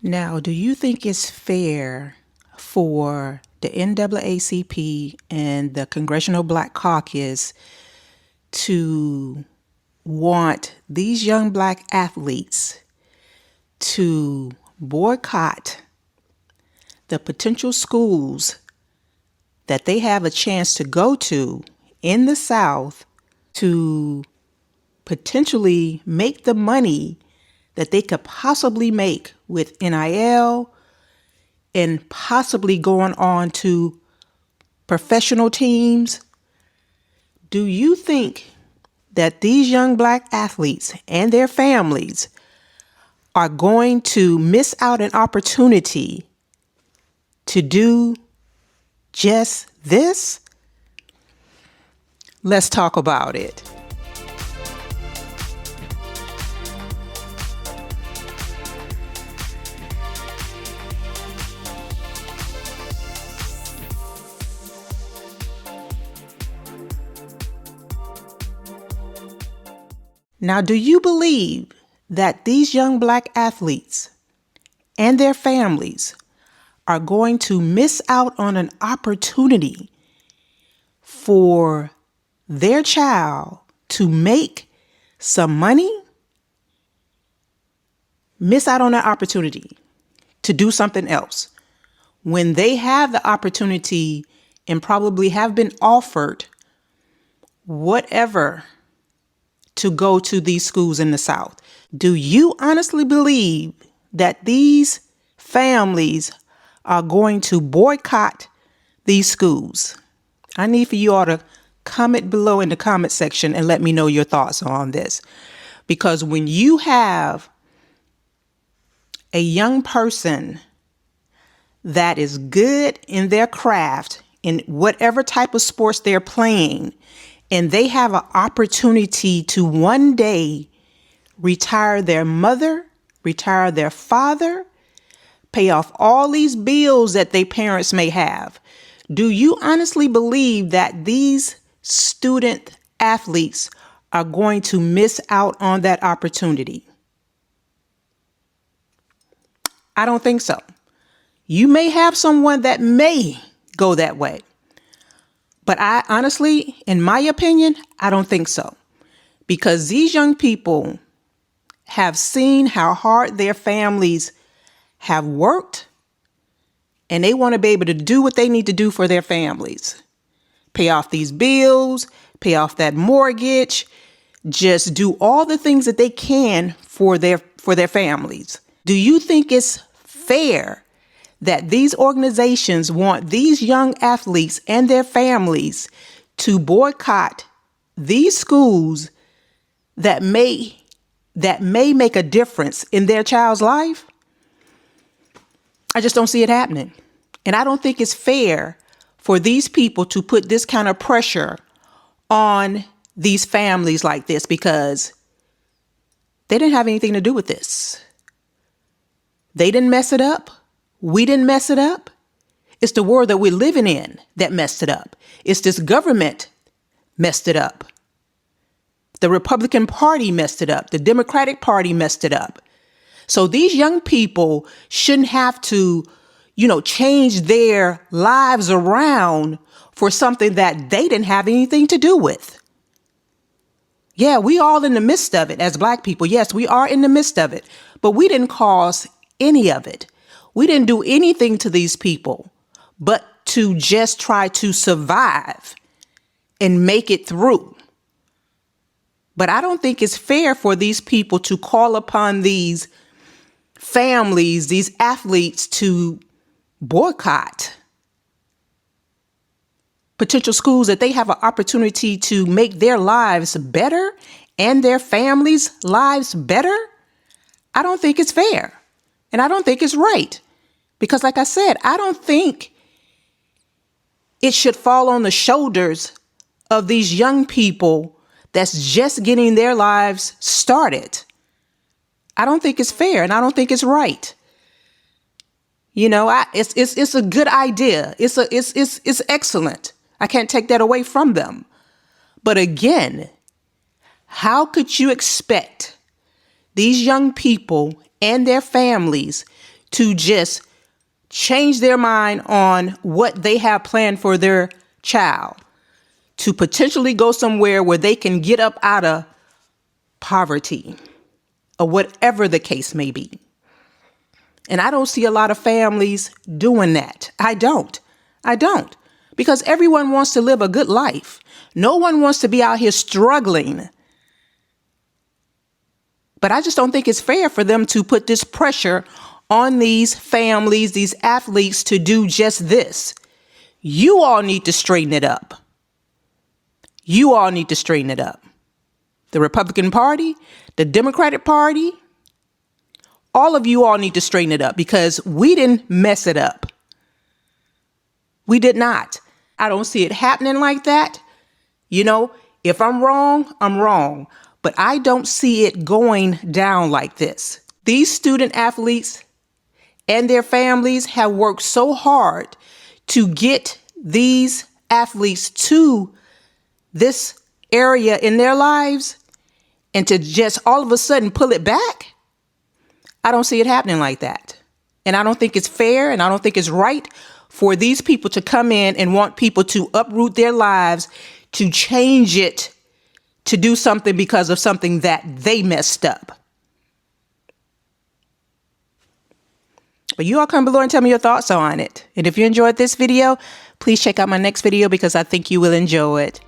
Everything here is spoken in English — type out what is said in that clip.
Now, do you think it's fair for the NAACP and the Congressional Black Caucus to want these young black athletes to boycott the potential schools that they have a chance to go to in the South to potentially make the money that they could possibly make with NIL and possibly going on to professional teams? Do you think that these young black athletes and their families are going to miss out an opportunity to do just this? Let's talk about it. Now, do you believe that these young black athletes and their families are going to miss out on an opportunity for their child to make some money? Miss out on that opportunity to do something else when they have the opportunity and probably have been offered whatever to go to these schools in the South? Do you honestly believe that these families are going to boycott these schools? I need for you all to comment below in the comment section and let me know your thoughts on this. Because when you have a young person that is good in their craft, in whatever type of sports they're playing, and they have an opportunity to one day retire their mother, retire their father, pay off all these bills that their parents may have, do you honestly believe that these student athletes are going to miss out on that opportunity? I don't think so. You may have someone that may go that way. But I honestly, in my opinion, I don't think so. Because these young people have seen how hard their families have worked, and they want to be able to do what they need to do for their families. Pay off these bills, pay off that mortgage, just do all the things that they can for their families. Do you think it's fair that these organizations want these young athletes and their families to boycott these schools that may make a difference in their child's life? I just don't see it happening. And I don't think it's fair for these people to put this kind of pressure on these families like this, because they didn't have anything to do with this. They didn't mess it up. We didn't mess it up. It's the world that we're living in that messed it up. It's this government messed it up. The Republican Party messed it up. The Democratic Party messed it up. So these young people shouldn't have to, change their lives around for something that they didn't have anything to do with. Yeah, we all in the midst of it as Black people. Yes, we are in the midst of it, but we didn't cause any of it. We didn't do anything to these people but to just try to survive and make it through. But I don't think it's fair for these people to call upon these families, these athletes, to boycott potential schools that they have an opportunity to make their lives better and their families' lives better. I don't think it's fair. And I don't think it's right. Because like I said, I don't think it should fall on the shoulders of these young people that's just getting their lives started. I don't think it's fair, and I don't think it's right. It's a good idea. It's excellent. I can't take that away from them. But again, how could you expect these young people and their families to just change their mind on what they have planned for their child, to potentially go somewhere where they can get up out of poverty or whatever the case may be. And I don't see a lot of families doing that. I don't. Because everyone wants to live a good life. No one wants to be out here struggling. But I just don't think it's fair for them to put this pressure on these families, these athletes, to do just this. You all need to straighten it up. You all need to straighten it up. The Republican Party, the Democratic Party, all of you all need to straighten it up, because we didn't mess it up. We did not. I don't see it happening like that. You know, if I'm wrong, I'm wrong. But I don't see it going down like this. These student athletes and their families have worked so hard to get these athletes to this area in their lives, and to just all of a sudden pull it back, I don't see it happening like that. And I don't think it's fair, and I don't think it's right for these people to come in and want people to uproot their lives, to change it, to do something because of something that they messed up. But you all comment below and tell me your thoughts on it. And if you enjoyed this video, please check out my next video, because I think you will enjoy it.